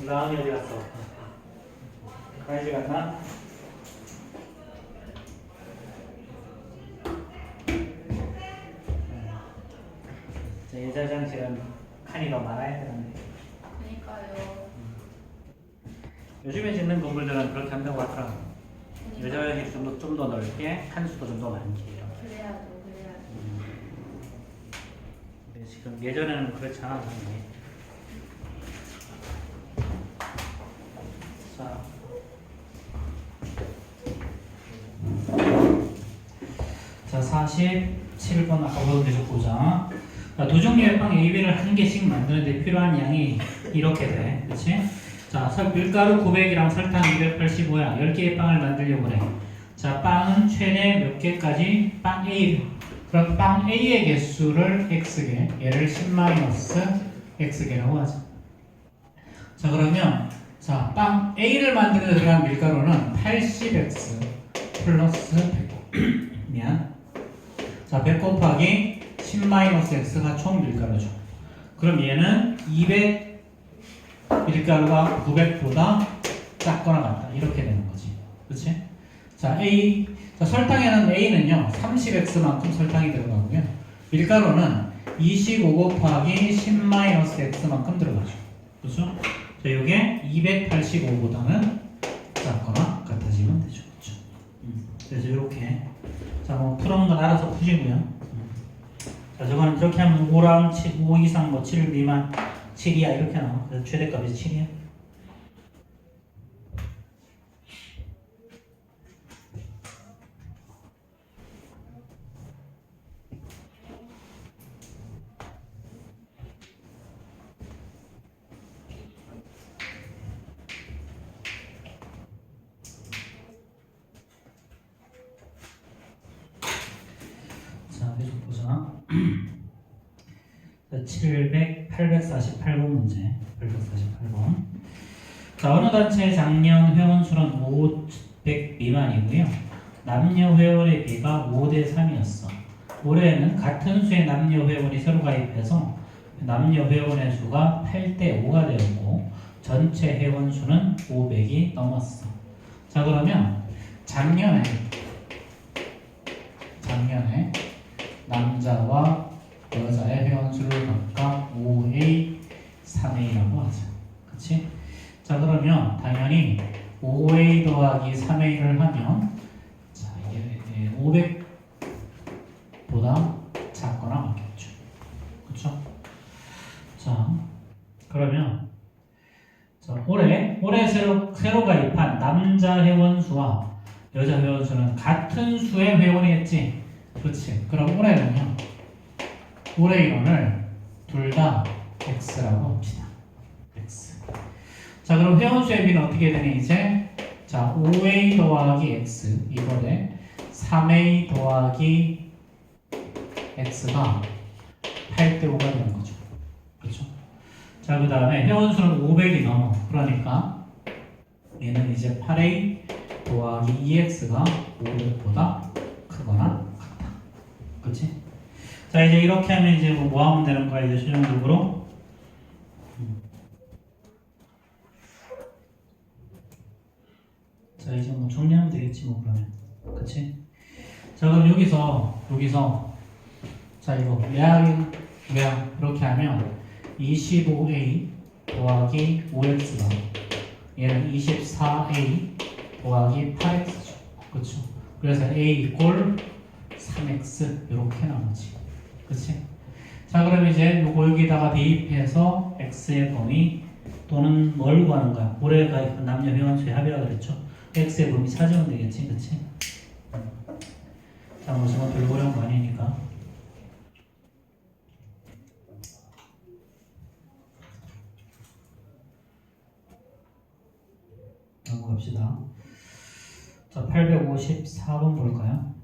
라은이 어디 갔어? 가야지 갔나? 여자 화장실은 칸이 더 많아야 되는데 그러니까요. 요즘에 짓는 건물들은 그렇게 한다고 하더라고. 여자 화장실이 좀 더 넓게 칸수도 좀 더 많게 그래야죠, 그래야죠. 근데 지금 예전에는 그렇지 않았는데. 자, 47번 아까 보던 계속 보자. 두 종류의 빵 AB를 한 개씩 만드는데 필요한 양이 이렇게 돼. 그치? 자, 밀가루 900이랑 설탕 285야. 10개의 빵을 만들려고 그래. 자, 빵은 최대 몇 개까지? 빵 A. 그럼 빵 A의 개수를 X개, 얘를 10-X개라고 하자. 자, 그러면 자, 빵 A를 만드는 데 들어간 밀가루는 80X 플러스 100. 미안. 자, 100 곱하기 10-X가 총 밀가루죠. 그럼 얘는 200 밀가루가 900보다 작거나 같다. 이렇게 되는 거지. 그치? 자, 자, 설탕에는 A는요, 30X만큼 설탕이 들어가고요. 밀가루는 25 곱하기 10-X만큼 들어가죠. 그죠? 자, 요게 285보다는 작거나 같아지면 되죠. 그쵸? 그래서 이렇게. 자, 뭐, 푸는 건 알아서 푸시고요. 자, 저거는 이렇게 하면 5랑 7, 5 이상, 뭐, 7 미만, 7이야. 이렇게 나와. 그래서 최대값이 7이야. 자, 계속 보자. 848번 문제. 848번. 자, 어느 단체의 작년 회원수는 500 미만이고요. 남녀 회원의 비가 5대 3이었어. 올해는 같은 수의 남녀 회원이 새로 가입해서 남녀 회원의 수가 8대 5가 되었고 전체 회원 수는 500이 넘었어. 자, 그러면 작년에 남자와 여자의 회원수를 각각 5A, 3A라고 하자. 그치? 자, 그러면 당연히 5A 더하기 3A를 하면 자, 이게 500보다 작거나 같겠죠. 그쵸? 자, 그러면 자, 올해 새로 가입한 남자 회원수와 여자 회원수는 같은 수의 회원이겠지? 그렇지. 그럼 올해는요. 올해 인원을 둘 다 X라고 합시다. X. 자, 그럼 회원수의 비는 어떻게 되니 이제? 자, 5A 더하기 X 이거에 3A 더하기 X가 8대 5가 되는 거죠. 그렇죠? 자, 그 다음에 회원수는 500이 넘어. 그러니까 얘는 이제 8A 더하기 2X가 500보다 크거나 같다. 그치? 자, 이제 이렇게 하면 이제 뭐 하면 되는 거야? 이제 최종적으로 자, 이제 뭐 정리하면 되겠지 뭐 그러면. 그치? 자, 그럼 여기서 자, 이거 외항 이렇게 하면 25A 더하기 5X가 얘는 24A 더하기 8X죠. 그쵸? 그래서 A 이꼴 3X 이렇게 나오지. 그치? 자, 그럼 이제 요거 여기다가 대입해서 X의 범위 또는 뭘 구하는 거야? 올해 가입한 남녀 회원수의 합이라고 그랬죠? X의 범위 찾으면 되겠지? 그치? 자, 뭐 저건 별로 어려운 거 아니니까. 넘어갑시다. 자, 854번 볼까요?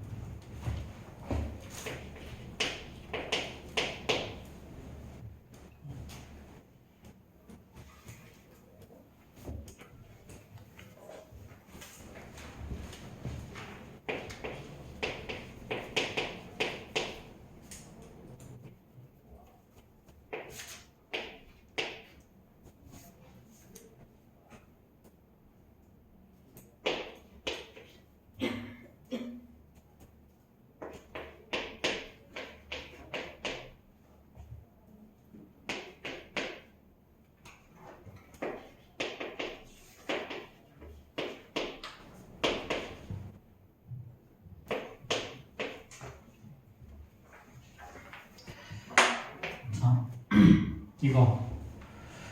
이거.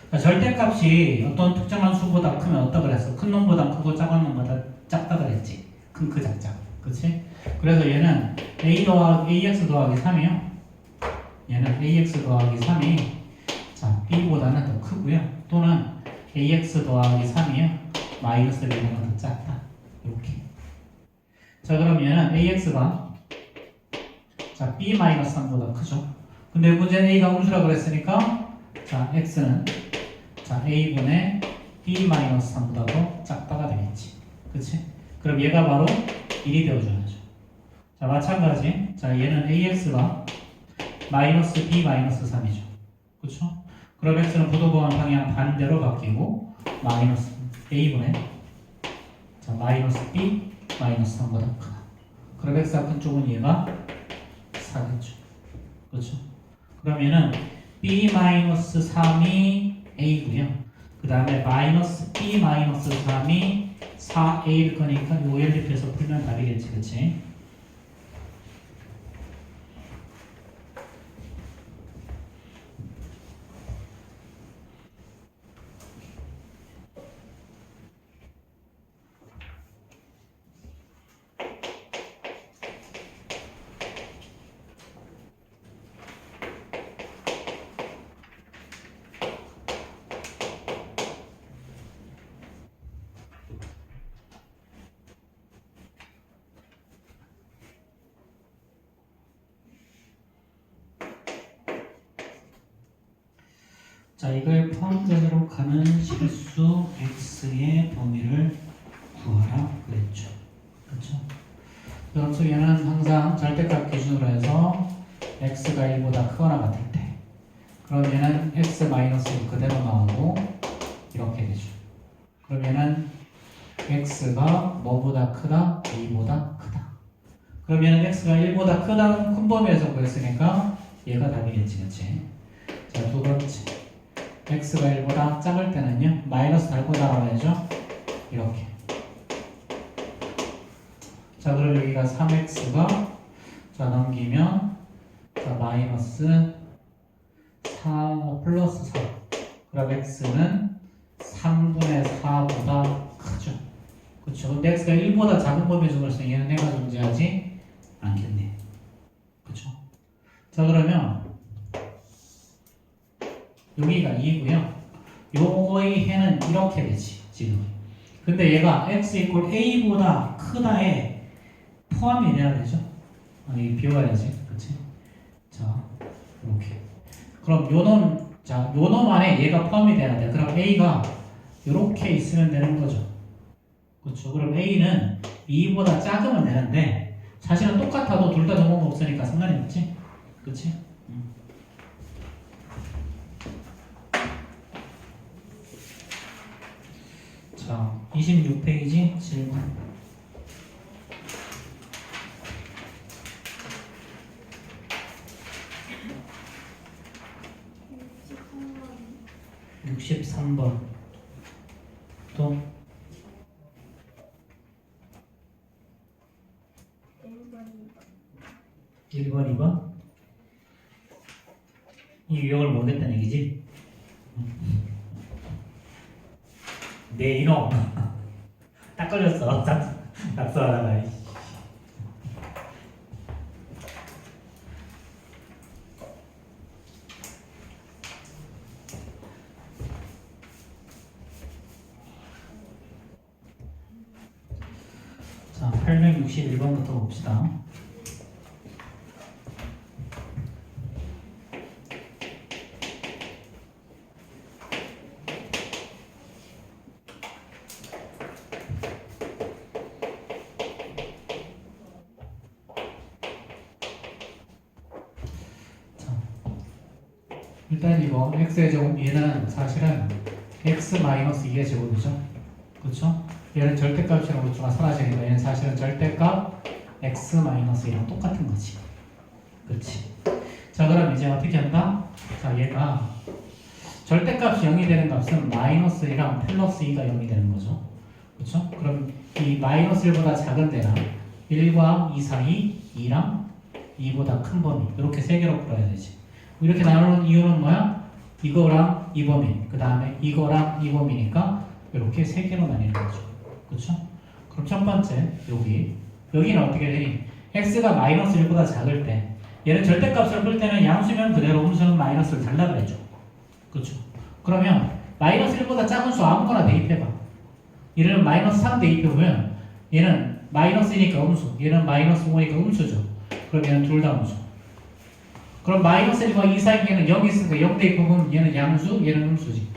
그러니까 절대값이 어떤 특정한 수보다 크면 어떠 그랬어? 큰 놈보다 크고 작은 놈보다 작다 그랬지. 큰 크 작작. 그치? 그래서 얘는 ax 더하기 3이요. 얘는 ax 더하기 3이 자 b보다는 더 크고요. 또는 ax 더하기 3이요. 마이너스 b보다 더 작다. 이렇게. 자 그럼 얘는 ax가 자 b 마이너스 3보다 크죠. 근데 문제는 a가 음수라 그랬으니까 자 x는 자 a분의 b 마이너스 3보다 더 작다가 되겠지. 그치? 그럼 얘가 바로 1이 되어줘야죠. 자 마찬가지 자 얘는 ax가 마이너스 b 마이너스 3이죠. 그쵸? 그럼 x는 부도범 방향 반대로 바뀌고 마이너스 a분의 자 마이너스 b 마이너스 3보다 크다. 그럼 x가 큰 쪽은 얘가 4겠죠. 그렇죠? 그럼 얘는 b 마이너스 3이 a고요. 그 다음에 마이너스 b 마이너스 3이 4a일 거니까 요 연립해서 풀면 답이겠지, 그렇지? 자, 이걸 포함전으로 가는 실수 x의 범위를 구하라 그랬죠. 그렇죠? 그럼 얘는 항상 절대값 기준으로 해서 x가 1보다 크거나 같을 때 그럼 얘는 x 마이너스 그대로 나오고 이렇게 되죠. 그럼 얘는 x가 뭐보다 크다? a보다 크다. 그럼 얘는 x가 1보다 크다는 큰 범위에서 구했으니까 얘가 답이겠지, 그렇지? 자, 두 번째 x가 1보다 작을 때는요 마이너스 달고 나와야죠. 이렇게. 자 그럼 여기가 3x가 자 넘기면 자 마이너스 4 플러스 4 그럼 x는 3분의 4보다 크죠. 그렇죠. 근데 x가 1보다 작은 범위 중으로서 얘는 해가 존재하지 않겠네. 그렇죠. 자 그러면 여기가 2고요. 요거의 해는 이렇게 되지 지금. 근데 얘가 x 이퀄 a보다 크다에 포함이 돼야 되죠. 이 비워야지, 그렇지? 자 이렇게. 그럼 요놈 자 요놈 안에 얘가 포함이 돼야 돼. 그럼 a가 이렇게 있으면 되는 거죠. 그렇죠. 그럼 a는 2보다 작으면 되는데 사실은 똑같아도 둘 다 정보가 없으니까 상관이 없지, 그렇지? 자, 26페이지 질문. 번 63번. 또 1번, 2번. 이 유형을 모르겠다는 얘기지? 네 이놈 딱 걸렸어. 낙서하다가. 자 861번부터 봅시다. 일단 이거 x의 제곱 얘는 사실은 x-2의 제곱이죠. 그렇죠? 얘는 절대값이라고 우주가 사라지니까 얘는 사실은 절대값 x-1랑 똑같은 거지. 그렇지? 자 그럼 이제 어떻게 한다? 자 얘가 절대값이 0이 되는 값은 -1이랑 플러스 2가 0이 되는 거죠. 그렇죠? 그럼 이 -1보다 작은 데랑 1과 2 사이 2랑 2보다 큰 범위 이렇게 세 개로 풀어야 되지. 이렇게 나누는 이유는 뭐야? 이거랑 이 범위, 그 다음에 이거랑 이 범위니까 이렇게 세 개로 나뉘는 거죠. 그렇죠? 그럼 첫 번째 여기는 어떻게 되니? x가 마이너스 1보다 작을 때 얘는 절대값을 풀 때는 양수면 그대로 음수는 마이너스를 달라 그랬죠. 그렇죠? 그러면 마이너스 1보다 작은 수 아무거나 대입해봐. 얘는 마이너스 3 대입해보면 얘는 마이너스니까 음수, 얘는 마이너스 5니까 음수죠. 그럼 얘는 둘 다 음수. 그럼 마이너스 1과 2 사이에는 0이 있으니까 0 대입해보면 얘는 양수, 얘는 음수지.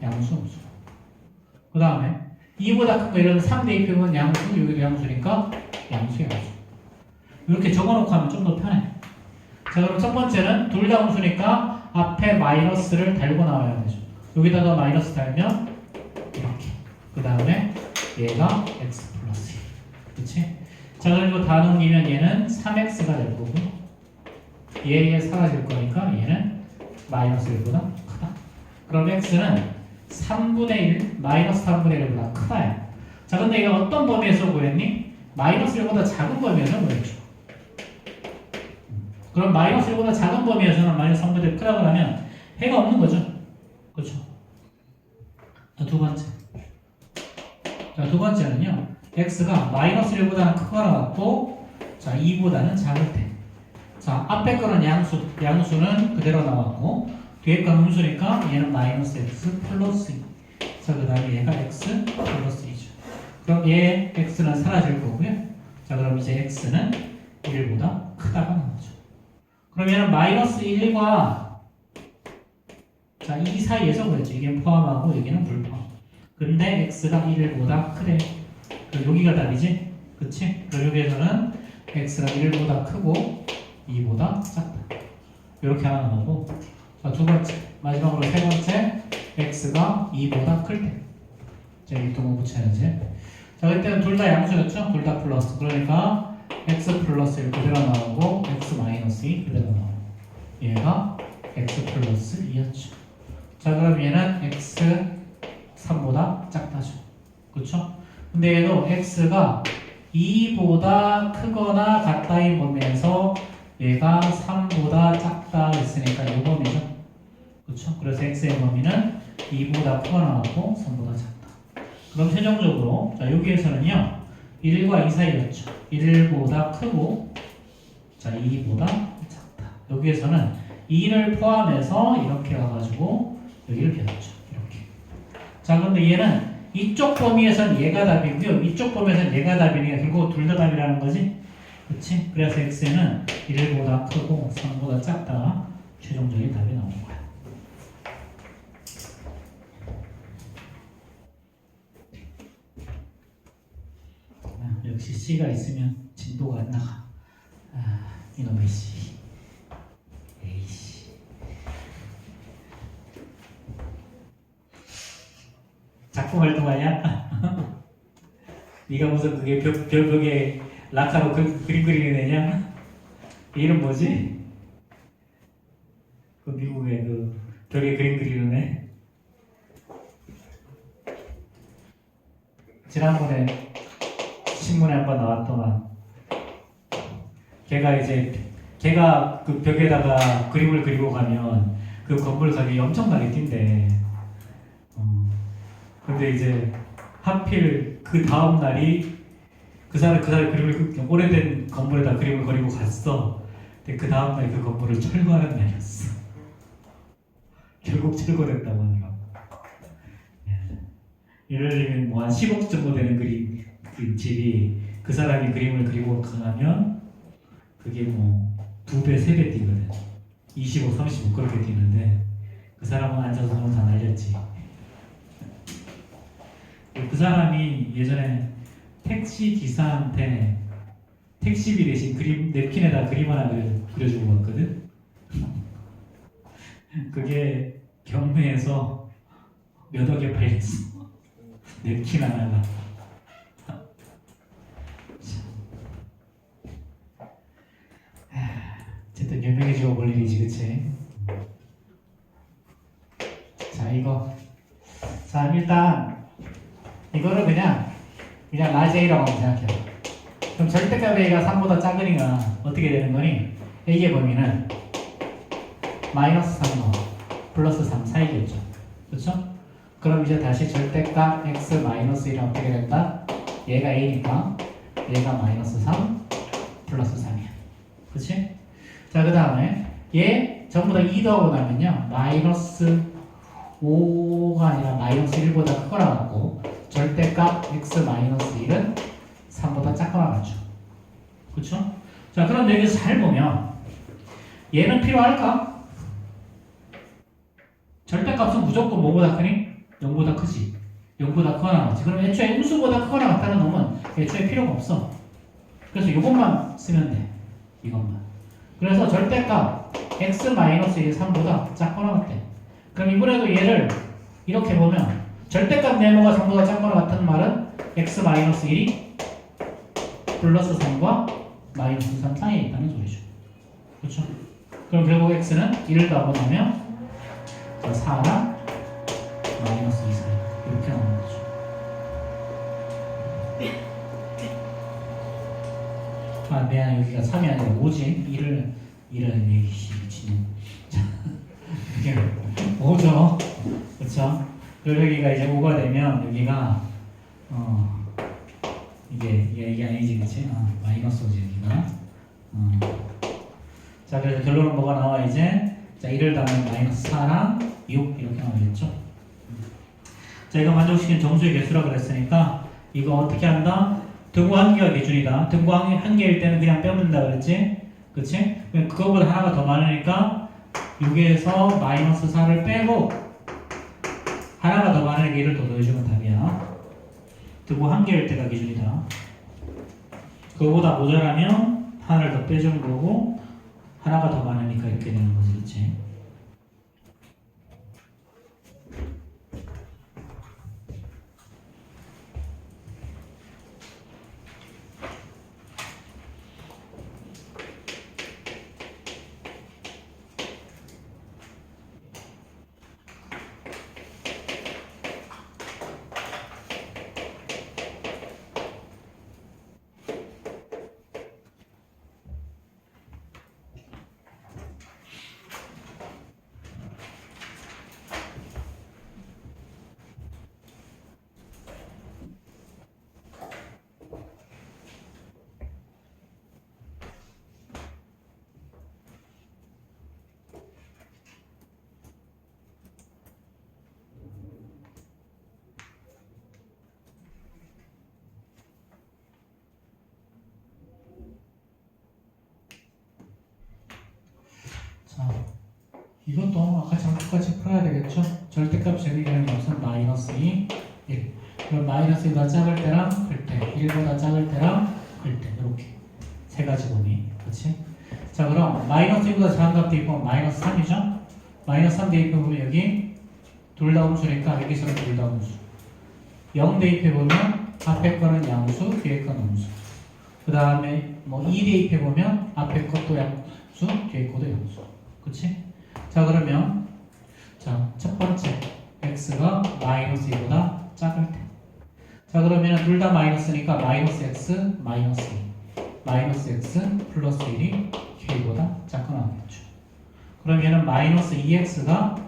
양수, 음수. 그 다음에 2보다 큰 거 얘는 3 대입해보면 양수, 여기도 양수니까 양수, 양수. 이렇게 적어놓고 하면 좀 더 편해. 자, 그럼 첫 번째는 둘 다 음수니까 앞에 마이너스를 달고 나와야 되죠. 여기다가 마이너스 달면 이렇게. 그 다음에 얘가 x 플러스 1. 그치? 자, 그리고 다 넘기면 얘는 3x가 될 거고 얘 사라질 거니까 얘는 마이너스 1보다 크다. 그럼 x는 3분의 1, 마이너스 3분의 1보다 크다야. 자, 근데 이게 어떤 범위에서 구했니? 마이너스 1보다 작은 범위에서 구했죠. 그럼 마이너스 1보다 작은 범위에서는 마이너스 3분의 1 크다고 하면 해가 없는 거죠. 그렇죠? 자, 두 번째. 자, 두 번째는요. x가 마이너스 1보다는 크거나 같고 자, 2보다는 작을 때. 자, 앞에 거는 양수는 그대로 나왔고 뒤에 거는 음수니까 얘는 마이너스 x 플러스 2. 자, 그 다음에 얘가 x 플러스 2죠. 그럼 얘 x는 사라질 거고요. 자, 그럼 이제 x는 1보다 크다가 나오죠. 그럼 얘는 마이너스 1과 자, 2 사이에서 그랬죠. 이게 포함하고 여기는 불포함. 근데 x가 1보다 크대. 그럼 여기가 답이지? 그치? 그럼 여기에서는 x가 1보다 크고 2보다 작다. 이렇게 하나 나오고 자, 두 번째 마지막으로 세 번째 x가 2보다 클 때. 자, 여기 또 뭐 붙여야지. 자, 그때는 둘 다 양수였죠? 둘 다 플러스. 그러니까 x 플러스 1 그대로 나오고 x 마이너스 2 그대로 나오고 얘가 x 플러스 2였죠. 자, 그럼 얘는 x 3보다 작다죠. 그쵸? 근데 얘도 x가 2보다 크거나 같다인 범위에서 얘가 3보다 작다 했으니까 이 범위죠. 그쵸? 그래서 x의 범위는 2보다 크거나 같고 3보다 작다. 그럼 최종적으로 자, 여기에서는요 1과 2 사이였죠. 1보다 크고 자, 2보다 작다. 여기에서는 2를 포함해서 이렇게 가가지고 여기를 배웠죠. 이렇게. 자, 그런데 얘는 이쪽 범위에서는 얘가 답이고요. 이쪽 범위에서는 얘가 답이니까 결국 둘 다 답이라는 거지. 그치? 그래서 x는 1보다 크고 3보다 작다가 최종적인 답이 나오는 거야. 역시 C가 있으면 진도가 안 나가. 이놈의 C. 에이씨. 작품 활동하냐? 네가 무슨 그게 벽에 락하로 그림 그리는 애냐? 이름 뭐지? 그 미국의 그 벽에 그림 그리는 애? 지난번에 신문에 한번 나왔더만 걔가 그 벽에다가 그림을 그리고 가면 그 건물 가격이 엄청나게 뛴대. 근데 이제 하필 그 다음 날이 그 사람 그림을 오래된 건물에다 그림을 그리고 갔어. 근데 그 다음 날 그 건물을 철거하는 날이었어. 결국 철거됐다고 하더라고. 예를 들면 뭐 한 10억 정도 되는 그 집이 그 사람이 그림을 그리고 가면 그게 뭐 2배, 3배 뛰거든. 20억, 30억 그렇게 뛰는데 그 사람은 앉아서 손을 다 날렸지. 그 사람이 예전에 택시 기사한테 택시비 대신 냅킨에다 그림 하나 그려주고 갔거든. 그게 경매에서 몇 억에 팔렸어. 냅킨 하나가. 어쨌든 유명해지고 볼 일이지, 그치? 자, 이거. 자, 일단 이거를 그냥 라제이라고 생각해요. 그럼 절대값 A가 3보다 작으니까 어떻게 되는 거니? A의 범위는 마이너스 3과 플러스 3 사이겠죠. 그렇죠? 그럼 이제 다시 절대값 x 마이너스 1은 어떻게 된다? 얘가 a니까 얘가 마이너스 3 플러스 3이야. 그치? 자, 그 다음에 얘 전부 다 2 더하고 나면요 마이너스 5가 아니라 마이너스 1보다 크거나 같고 절대값 x 마이너스 1은 3보다 작거나 같죠. 그쵸? 자, 그럼 여기서 잘 보면 얘는 필요할까? 절대값은 무조건 뭐보다 크니? 0보다 크지. 0보다 크거나 같지. 그럼 애초에 음수보다 크거나 같다는 놈은 애초에 필요가 없어. 그래서 이것만 쓰면 돼. 이것만. 그래서 절대값 x-1이 3보다 작거나 같대. 그럼 이번에도 얘를 이렇게 보면 절대값 네모가 3보다 작거나 같은 말은 x-1이 플러스 3과 마이너스 3 사이에 있다는 소리죠. 그렇죠? 그럼 결국 x는 1을 더하고 나면 4랑 마이너스 2 사이 이렇게 나오는 거죠. 아, 미안, 여기가 3이 아니라 5지. 1을 얘기시키는. 이게 5죠. 그쵸? 그리고 여기가 이제 5가 되면 여기가 이게 아니지, 그치? 마이너스 5지, 여기가. 자, 그래서 결론은 뭐가 나와, 이제? 자, 1을 더하면 마이너스 4랑 6 이렇게 나오겠죠? 자, 이거 만족시킨 정수의 개수라 그랬으니까 이거 어떻게 한다? 등호 한 개가 기준이다. 등호 한 개일 때는 그냥 빼먹는다 그랬지? 그치? 그거보다 하나가 더 많으니까 6에서 마이너스 4를 빼고 하나가 더 많으니까 1을 더 더해주면 답이야. 등호 한 개일 때가 기준이다. 그거보다 모자라면 하나를 더 빼주는 거고 하나가 더 많으니까 이렇게 되는 거지, 그치? 자, 이것도 아까처럼 똑같이 풀어야 되겠죠? 절대값 제곱이라는 것은 마이너스 2, 1. 그럼 마이너스 2보다 작을 때랑 클 때, 1보다 작을 때랑 클 때, 이렇게 세 가지 범위, 그렇지? 자, 그럼 마이너스 2보다 작은 값 대입하면 마이너스 3이죠? 마이너스 3 대입해보면 여기 둘 다 음수니까 여기서는 둘 다 음수. 0 대입해보면 앞에 거는 양수, 뒤에 거는 음수. 그 다음에 뭐 2 대입해보면 앞에 것도 양수, 뒤에 것도 양수. 그치? 자, 그러면 자, 첫 번째 x가 마이너스 2보다 작을 때. 자, 그러면 둘 다 마이너스니까 마이너스 x 마이너스 2 마이너스 x 플러스 1이 k보다 작거나 하겠죠. 그럼 얘는 마이너스 2x가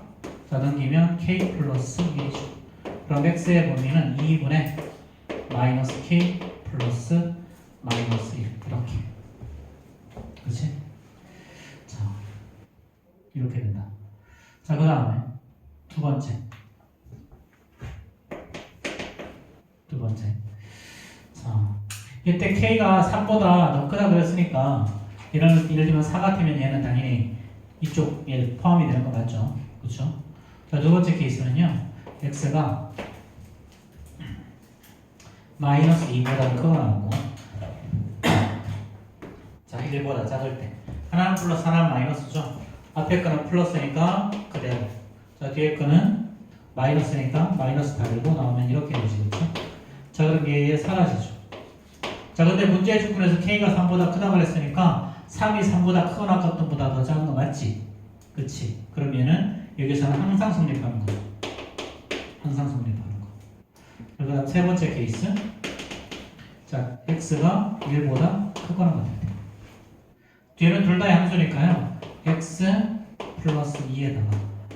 자 넘기면 k 플러스 1이죠. 그럼 x의 범위는 2분의 마이너스 k 플러스 마이너스 1 이렇게. 그치? 자, 이렇게 된다. 자, 그 다음에 두 번째. 자, 이때 k가 3보다 더 크다 그랬으니까 예를 들면 4 같으면 얘는 당연히 이쪽에 포함이 되는 거 맞죠? 그렇죠? 자, 두 번째 케이스는요. x가 마이너스 2보다 크거나 하고 자, 1보다 작을 때 하나는 플러스 하나는 마이너스죠. 앞에 거는 플러스니까 그대로. 자, 뒤에 거는 마이너스니까 마이너스 달고 나오면 이렇게 되시겠죠. 자, 그럼 얘 사라지죠. 자, 근데 문제의 조건에서 k가 3보다 크다고 그랬으니까 3이 3보다 크거나 같던 보다 더 작은 거 맞지? 그치? 그럼 얘는 여기서는 항상 성립하는 거죠. 항상 성립하는 거. 그 다음 세 번째 케이스. 자, x가 1보다 크거나 같을 때. 뒤에는 둘 다 양수니까요. x 플러스 2에다가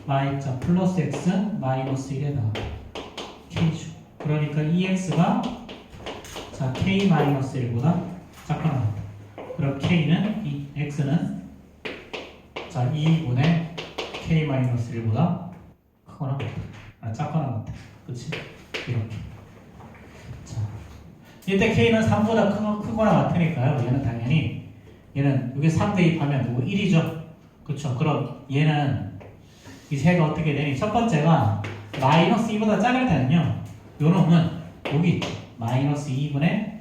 y자 플러스 x 마이너스 1에다가 k죠. 그러니까 2x가 자 k 마이너스 1보다 작거나 같다. 그럼 k는 x는 자 2분의 k 마이너스 1보다 크거나 같다. 작거나 같다. 그치? 이렇게. 자, 이때 k는 3보다 크거나 같으니까요. 얘는 당연히 얘는 여기 3 대입하면 이거 1이죠. 그쵸? 그럼 얘는 이 세가 어떻게 되니? 첫 번째가 마이너스 2보다 작을 때는요. 요 놈은 여기 있죠. 마이너스 2분의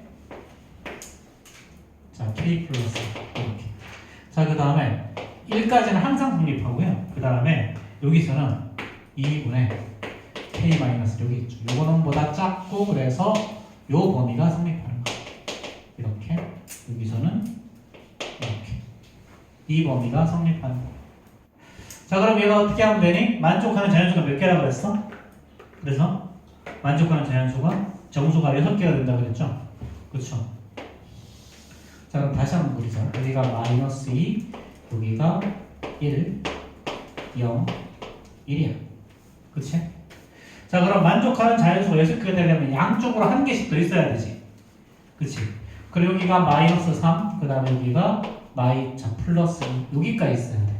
자 k 플러스 이렇게. 자, 그 다음에 1까지는 항상 성립하고요. 그 다음에 여기서는 2분의 k 마이너스 여기 있죠. 요거 놈보다 작고 그래서 요 범위가 성립하는 거예요. 이렇게. 여기서는 이렇게. 이 범위가 성립하는 거예요. 자, 그럼 얘가 어떻게 하면 되니? 만족하는 자연수가 몇 개라고 그랬어? 그래서 만족하는 자연수가 정수가 6개가 된다고 그랬죠? 그렇죠? 자, 그럼 다시 한번 보자. 여기가 마이너스 2, 여기가 1, 0, 1이야. 그치? 자, 그럼 만족하는 자연수가 6개가 되려면 양쪽으로 한 개씩 더 있어야 되지. 그치? 그리고 여기가 마이너스 3, 그 다음에 여기가 자 플러스 2, 여기까지 있어야 돼.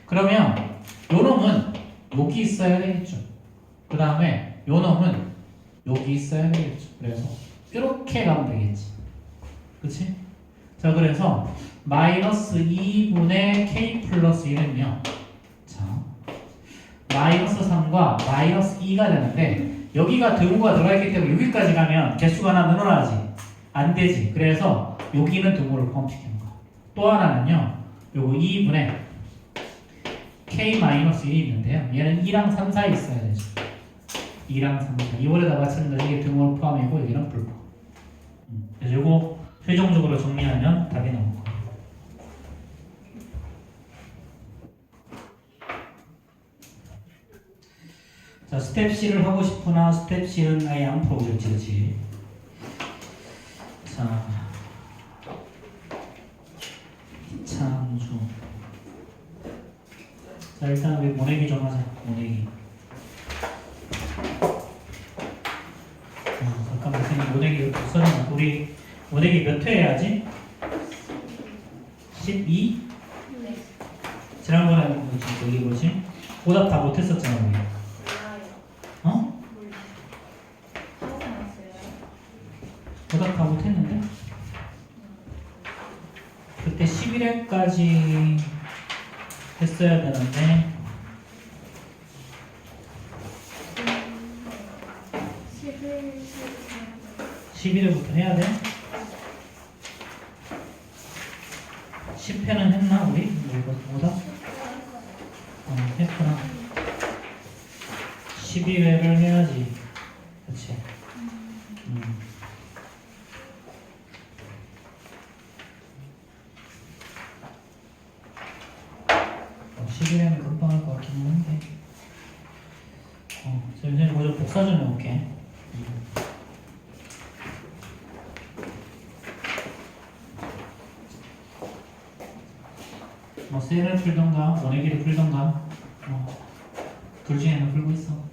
그러면 요 놈은 여기 있어야 되겠죠. 그 다음에 요 놈은 여기 있어야 되겠죠. 그래서 이렇게 가면 되겠지. 그치? 자, 그래서 마이너스 2분의 k 플러스 1은요. 자, 마이너스 3과 마이너스 2가 되는데 여기가 등호가 들어있기 때문에 여기까지 가면 개수가 하나 늘어나지. 안 되지. 그래서 여기는 등호를 포함시키는 거야. 또 하나는요. 요거 2분의 k 마이너스 1이 있는데요. 얘는 2랑 3 사이에 있어야 되죠. 2랑 3 사이. 이번에다 마찬가지 이게 등호를 포함이고 여기는 불포함. 그래서 요거 최종적으로 정리하면 답이 나올 거예요. 자, 스텝 C를 하고 싶으나 스텝 C는 아예 안 풀어보겠지, 그치? 자, 이창수. 자, 일단 우리 모내기 좀 하자. 모내기. 잠깐만, 선생님 모내기 써놔. 우리 모내기 몇 회 해야지? 12? 네. 지난번에 뭐지? 여기 뭐지? 오답 다 못했었잖아, 우리. 몰라요. 어? 몰라요. 하고 나왔어요. 오답 다 못했는데? 그때 11회까지 했어야 되는데 11회부터 해야 돼? 10회는 했나 우리? 이거 오답? 했구나. 12회를 해야지. 그치? 11회는 금방 할 것 같긴 한데. 선생님 먼저 복사 좀 해볼게. 뭐 셀을 풀던가 원액기를 풀던가 둘 중에 하나 풀고 있어.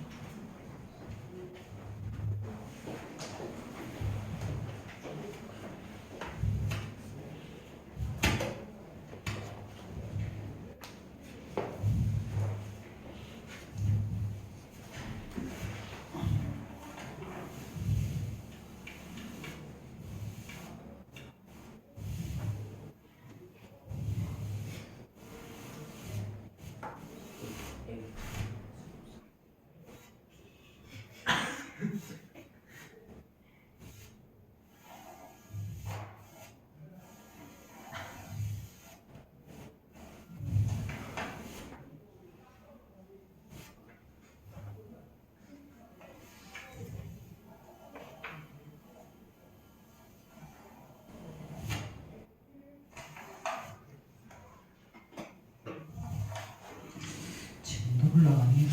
지금도 올라가니?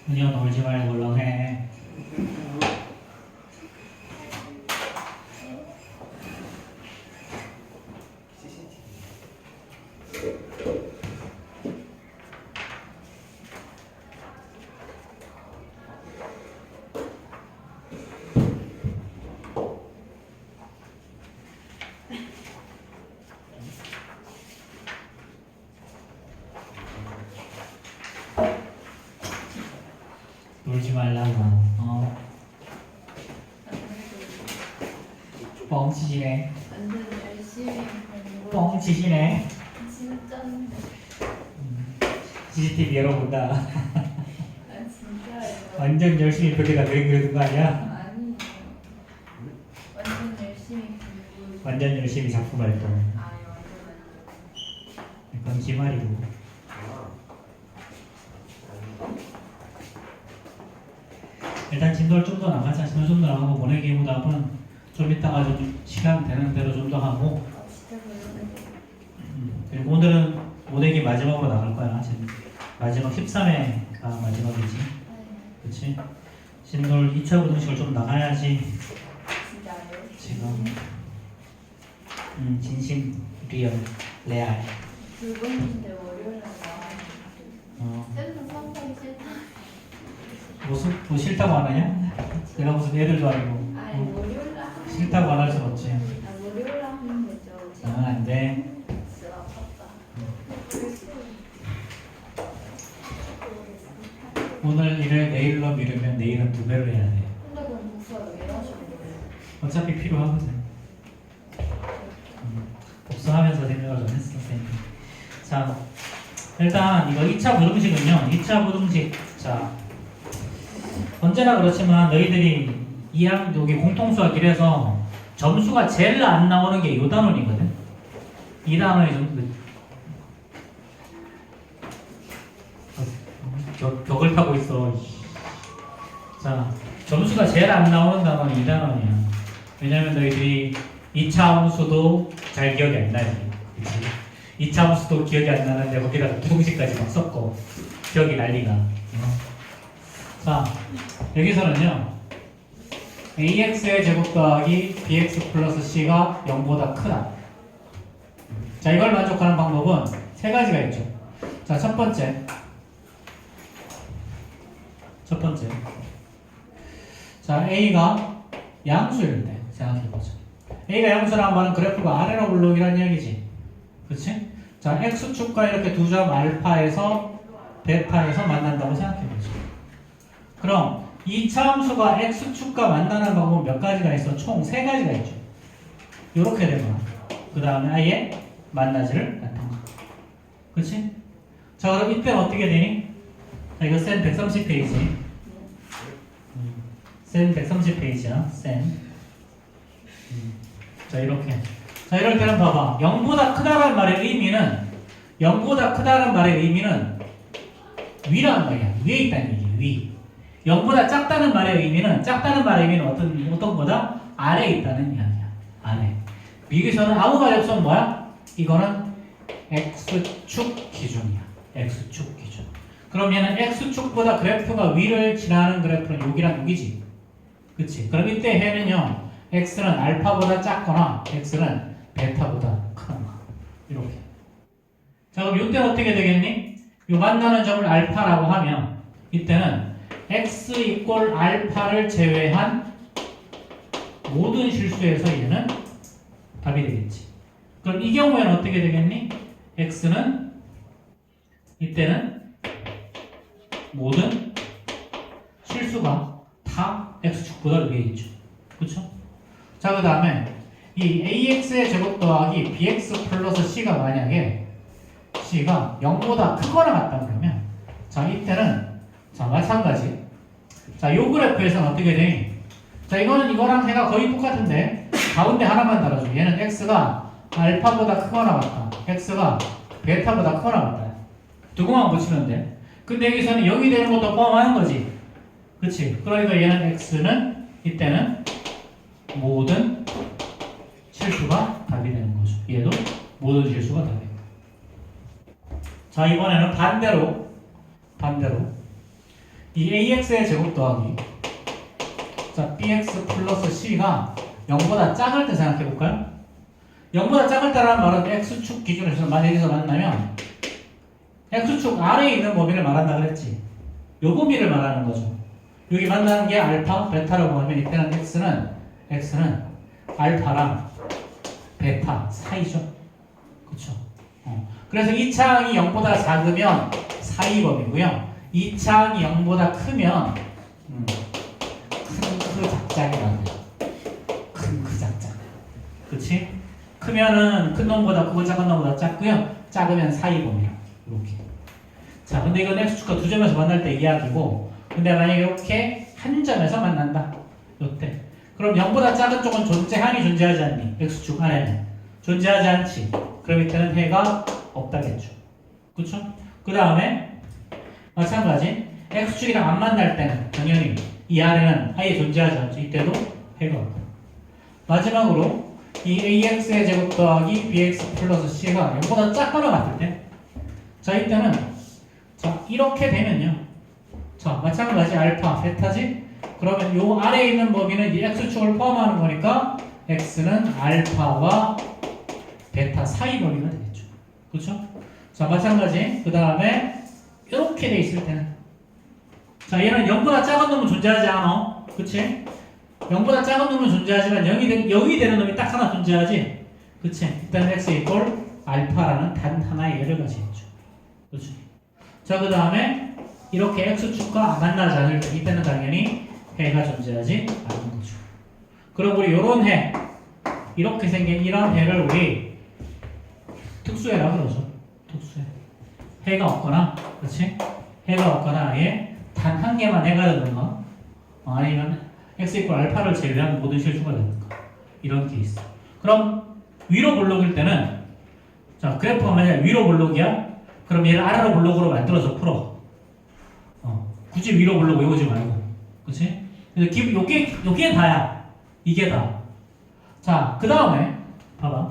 은희야 놀지 말고 얼른 해. 놀지 말라고. 뻥치시네. 완전 열심히 공부. 뻥치시네. 진짠데. CCTV 열어본다. 아 진짜예요. 완전 열심히 벽에다 그림 그리는 거 아니야? 아니에요. 완전 열심히 공부. 완전 열심히 작품 활동. 아니 완전 이건 기말이고. 일단 진도를 좀 더 나가자. 좀 더 나가고 모내기 보답은 좀 이따가 좀 시간 되는 대로 좀 더 하고. 아 진짜 그러는데. 그리고 오늘은 모내기 마지막으로 나갈 거야. 지금 마지막 13회가 마지막이지. 그렇지? 진돌 2차 고등식을 좀 나가야지. 진짜요? 지금 진심 리얼 레알. 두 번인데 월요일에 나왔는데. 어, 쌤은 수업하기 싫다. 뭐 싫다고 안 하냐? 내가 무슨 애들도 아니고. 아니 월요일에 하면. 싫다고 안 할 순 없지. 아 월요일에 하면 되죠. 안 돼. 진짜 아깝다. 오늘 일을 내일로 미루면 내일은 2배로 해야 돼. 근데 그럼 복수가 왜 하시는 거예요? 어차피 필요하거든. 복수하면서 생각을 좀 했어, 쌤이. 자, 일단 이거 2차 부등식은요. 2차 부등식. 자, 언제나 그렇지만 너희들이 여기 공통수학이라서 점수가 제일 안 나오는 게 이 단원이거든. 이 단원이 좀 벽을 타고 있어. 자, 점수가 제일 안 나오는 단원이 이 단원이야. 왜냐면 너희들이 2차 함수도 잘 기억이 안 나지. 그치? 2차 함수도 기억이 안 나는데 거기다가 부등식까지 막 섞고 기억이 난리가. 자, 여기서는요. ax의 제곱 더하기 bx 플러스 c가 0보다 크다. 자, 이걸 만족하는 방법은 세 가지가 있죠. 자, 첫 번째. 자, a가 양수일 때 생각해보자. a가 양수라는 말은 그래프가 아래로 굴러오기란 이야기지. 그치? 자, x축과 이렇게 두 점 알파에서 베타에서 만난다고 생각해보자. 그럼 2차 함수가 x축과 만나는 방법은 몇 가지가 있어? 총 3가지가 있죠. 요렇게 되거나 그 다음에 아예 만나지를 않던가. 그치? 자, 그럼 이때는 어떻게 되니? 자, 이거 센 130페이지. 센 130페이지야. 센. 자, 이렇게. 자, 이럴 때는 봐봐. 0보다 크다는 말의 의미는 0보다 크다는 말의 의미는 위라는 말이야. 위에 있다는 얘기야. 위. 0보다 작다는 말의 의미는 어떤 거다? 아래에 있다는 이야기야. 아래. 여기서는 아무 말이 없으면 뭐야? 이거는 x축 기준이야. x축 기준. 그럼 얘는 x축보다 그래프가 위를 지나는 그래프는 여기랑 여기지. 그치? 그럼 이때 해는요. x는 알파보다 작거나 x는 베타보다 크거나 이렇게. 자, 그럼 이때는 어떻게 되겠니? 이 만나는 점을 알파라고 하면 이때는 x 이꼴 알파를 제외한 모든 실수에서 얘는 답이 되겠지. 그럼 이 경우에는 어떻게 되겠니? x는 이때는 모든 실수가 다 x축보다 위에 있죠. 그쵸? 자, 그 다음에 이 ax의 제곱 더하기 bx 플러스 c가 만약에 c가 0보다 크거나 같다 그러면 자, 이때는 자, 마찬가지. 자, 요 그래프에서는 어떻게 돼? 자, 이거는 이거랑 해가 거의 똑같은데 가운데 하나만 달아줘. 얘는 x가 알파보다 크거나 같다. x가 베타보다 크거나 같다. 두 개만 붙이면 돼. 근데 여기서는 0이 되는 것도 포함하는 거지. 그치? 그러니까 얘는 x는 이때는 모든 실수가 답이 되는 거죠. 얘도 모든 실수가 답이 됩니다. 자, 이번에는 반대로 이 ax의 제곱 더하기 자 bx 플러스 c가 0보다 작을 때 생각해 볼까요? 0보다 작을 때라는 말은 x축 기준에서 만약 여기서 만나면 x축 아래에 있는 범위를 말한다 그랬지. 요 범위를 말하는 거죠. 여기 만나는 게 알파, 베타라고 하면 이때는 x는 알파랑 베타 사이죠. 그쵸? 그래서 이 차항이 0보다 작으면 사이 범위고요. 이 차항이 0보다 크면 큰 그 작작이라는 거죠. 큰 그 작작. 그치? 크면은 큰 놈보다 크고 작은 놈보다 작고요. 작으면 사이 범위라. 이렇게. 자, 근데 이건 x축과 두 점에서 만날 때 이야기고, 근데 만약에 이렇게 한 점에서 만난다. 요때. 그럼 0보다 작은 쪽은 존재하지 않니? x축 안에는. 존재하지 않지. 그럼 이때는 해가 없다겠죠. 그쵸? 그 다음에 마찬가지 x축이랑 안 만날 때는 당연히 이 아래는 아예 존재하지 않죠. 이때도 해가 없다. 마지막으로 이 ax의 제곱 더하기 bx 플러스 c가 0보다 작거나 같을 때 자 이때는 자 이렇게 되면요. 자 마찬가지 알파, 베타지? 그러면 요 아래에 있는 범위는 이 x축을 포함하는 거니까 x는 알파와 베타 사이 범위가 되겠죠. 그렇죠? 자 마찬가지 그 다음에 이렇게 돼 있을 때는 자 얘는 0보다 작은 놈은 존재하지 않아. 그치? 0보다 작은 놈은 존재하지만 0이 되는 놈이 딱 하나 존재하지. 그치? 일단 x 이퀄 알파라는 단 하나의 예를 가지겠죠. 그치? 자 그 다음에 이렇게 x축과 만나지 않을 때 이때는 당연히 해가 존재하지 않는 거죠. 그럼 우리 요런 해 이렇게 생긴 이런 해를 우리 특수해라 그러죠. 특수해. 해가 없거나, 그렇지? 해가 없거나 아예 단 한 개만 해가 되든가, 아니면 x 이퀄 알파를 제외한 모든 실수가 되든가 이런 케이스. 그럼 위로 볼록일 때는 자 그래프가 만약 위로 볼록이야, 그럼 얘를 아래로 볼록으로 만들어서 풀어. 굳이 위로 볼록 외우지 말고, 그렇지? 그래서 요게 다야. 이게 다. 자, 그 다음에 봐봐.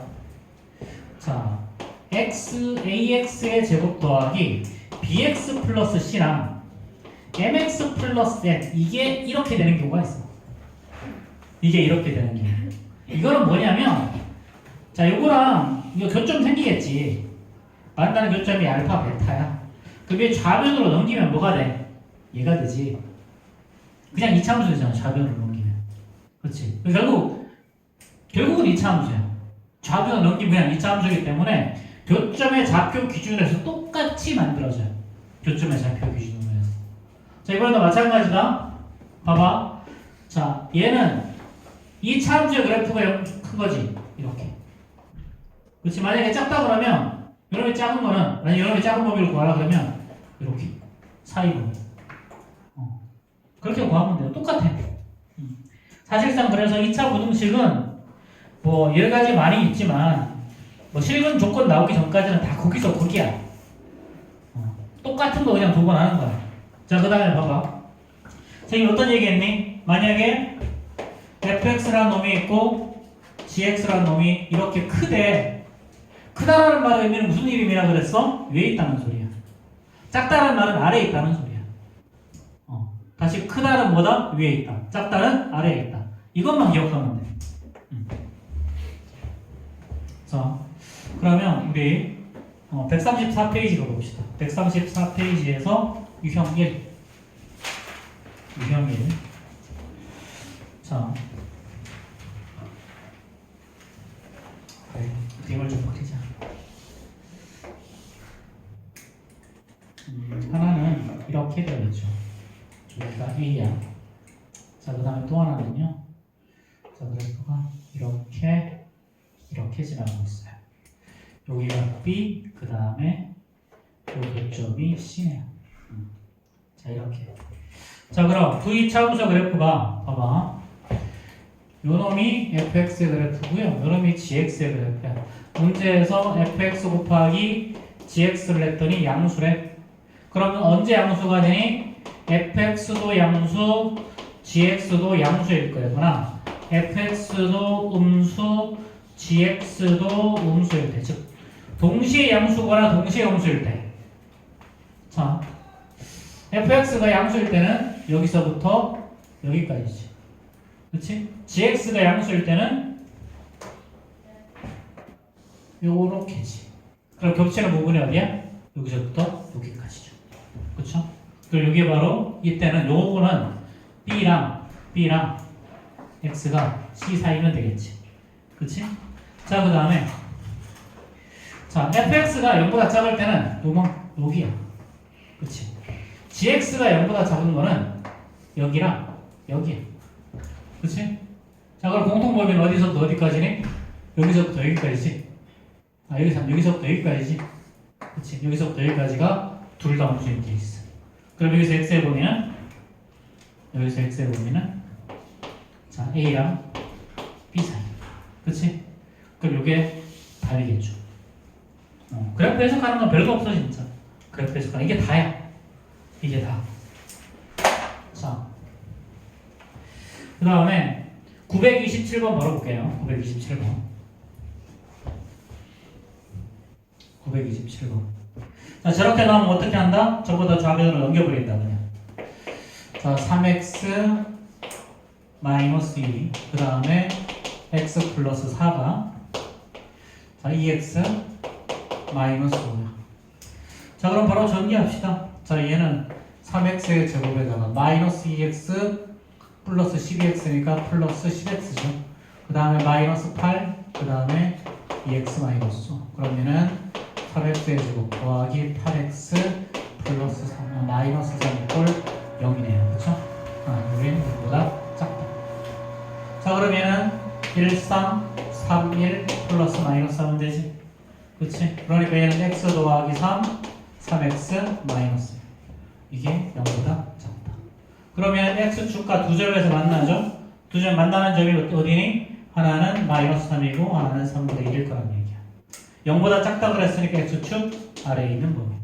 자. ax의 제곱 더하기 bx 플러스 c랑 mx 플러스 n 이게 이렇게 되는 경우가 있어. 이게 이렇게 되는 경우. 이거는 뭐냐면 자 요거랑 이거 교점 생기겠지. 만나는 교점이 알파 베타야. 그게 좌변으로 넘기면 뭐가 돼? 얘가 되지. 그냥 이차함수 되잖아. 좌변으로 넘기면. 그렇지. 결국은 이차함수야. 좌변으로 넘기면 그냥 이차함수이기 때문에 교점의 좌표 기준에서 똑같이 만들어져요. 교점의 좌표 기준으로 해서. 자, 이번에도 마찬가지다. 봐봐. 자, 얘는 이 차함수의 그래프가 큰 거지. 이렇게. 그렇지. 만약에 작다 그러면, 여러분이 작은 거는, 만약에 여러분이 작은 범위를 구하라 그러면, 이렇게. 사이 범위. 그렇게 구하면 돼요. 똑같아. 사실상 그래서 2차 부등식은 뭐 여러 가지 많이 있지만, 뭐 실근 조건 나오기 전까지는 다 거기서 거기야. 똑같은 거 그냥 두고 나는 거야. 자, 그 다음에 봐봐. 선생님 어떤 얘기 했니? 만약에 fx라는 놈이 있고 gx라는 놈이 이렇게 크다라는 말의 의미는 무슨 의미라 그랬어? 위에 있다는 소리야. 작다라는 말은 아래에 있다는 소리야. 다시 크다는 뭐다? 위에 있다. 작다는 아래에 있다. 이것만 기억하면 돼. 자, 그러면 우리 134페이지로 봅시다. 134페이지에서 유형 1. 유형 1. 자, 이걸 좀 그리자. 하나는 이렇게 되어 있죠. 여기가 A야. 자, 그 다음에 또 하나는요. 자, 그래프가 이렇게 지나가고 있어요. 여기가 B, 그 다음에 요 교점이 C네요. 자, 이렇게. 자, 그럼 V차함수 그래프가 봐봐. 요 놈이 fx의 그래프고요. 요 놈이 gx의 그래프야. 문제에서 fx 곱하기 gx를 했더니 양수래. 그러면 언제 양수가 되니? fx도 양수, gx도 양수일 거거나 fx도 음수, gx도 음수일 때, 즉 동시에 양수거나 동시에 음수일 때. 자, fx가 양수일 때는 여기서부터 여기까지지. 그렇지? gx가 양수일 때는 요렇게지. 그럼 겹치는 부분이 어디야? 여기서부터 여기까지죠. 그렇죠? 그리고 이게 바로 이때는 요거는 b랑 x가 c 사이면 되겠지. 그렇지? 자, 그 다음에 자, fx가 0보다 작을 때는 여기야. 그렇지? gx가 0보다 작은 거는 여기랑 여기야. 그렇지? 자, 그럼 공통범위는 어디서부터 어디까지니? 여기서부터 여기까지지. 여기서부터 여기까지지. 그렇지? 여기서부터 여기까지가 둘 다 음수인 케이스. 그럼 여기서 x의 범위는 자, a랑 b 사이. 그렇지? 그럼 이게 답이겠죠. 그래프 해석하는 건 별거 없어 진짜. 그래프 해석하는 이게 다야. 이게 다. 자, 그 다음에 927번 벌어볼게요. 927번. 자, 저렇게 나오면 어떻게 한다? 저보다 좌변으로 넘겨버린다 그냥. 자, 3x 마이너스 2, 그 다음에 x 플러스 4가 자, 2x 마이너스 5야. 자, 그럼 바로 전개합시다. 자, 얘는 3x의 제곱에다가 마이너스 2x 플러스 12x니까 플러스 10x죠. 그 다음에 마이너스 8, 그 다음에 2x 마이너스 5. 그러면은 3x의 제곱 더하기 8x 플러스 3, 마이너스 3 이꼴 0이네요. 그쵸? 여기는 이거보다 작다. 자, 그러면은 1, 3, 3, 1 플러스 마이너스 하면 되지. 그치? 그러니까 얘는 x 더하기 3, 3x 마이너스 1. 이게 0보다 작다. 그러면 x축과 두 점에서 만나죠? 두 점 만나는 점이 어디니? 하나는 마이너스 3이고 하나는 3분의 1일 거란 얘기야. 0보다 작다 그랬으니까 x축 아래에 있는 범위.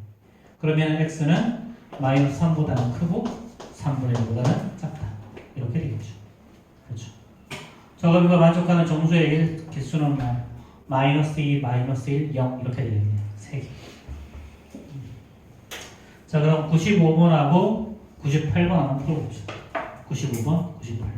그러면 x는 마이너스 3보다는 크고 3분의 1보다는 작다. 이렇게 되겠죠. 그렇죠. 자, 그럼 이거 만족하는 정수의 개수는 마이너스 2, 마이너스 1, 0 이렇게 되겠네요. 3개. 자, 그럼 95번하고 98번 한번 풀어봅시다. 95번, 98번.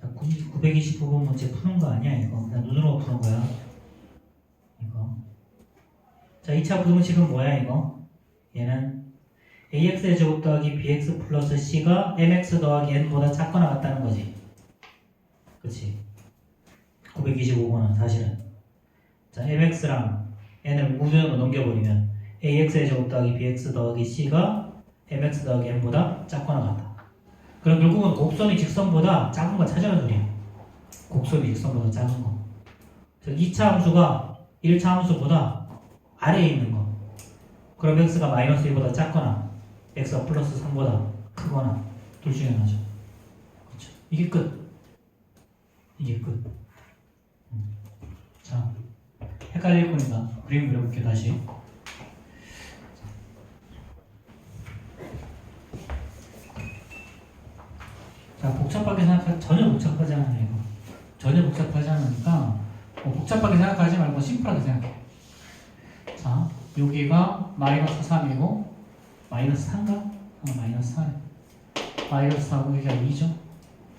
자, 929번 문제 푸는 거 아니야 이거. 그냥 눈으로 푸는 거야. 이거. 자, 2차 부등식은 뭐야 이거? 얘는 ax의 제곱 더하기 bx 플러스 c가 mx 더하기 n보다 작거나 같다는 거지. 그치? 925번은 사실은 자, mx랑 n을 우변으로 넘겨버리면 ax의 제곱 더하기 bx 더하기 c가 mx 더하기 m보다 작거나 같다. 그럼 결국은 곡선이 직선보다 작은 거 찾으라는 소리야. 곡선이 직선보다 작은 거. 즉 2차 함수가 1차 함수보다 아래에 있는 거. 그럼 x가 마이너스 1보다 작거나 x가 플러스 3보다 크거나 둘 중에 하나죠. 그렇죠. 이게 끝. 이게 끝. 자, 헷갈릴 거니까 그림 그려볼게요. 다시. 자, 복잡하게 생각하 전혀 복잡하지 않아요. 이거. 전혀 복잡하지 않으니까 복잡하게 생각하지 말고 심플하게 생각해. 자, 여기가 마이너스 3이고 마이너스 3인가? 마이너스 4네. 마이너스 4고 여기가 2죠.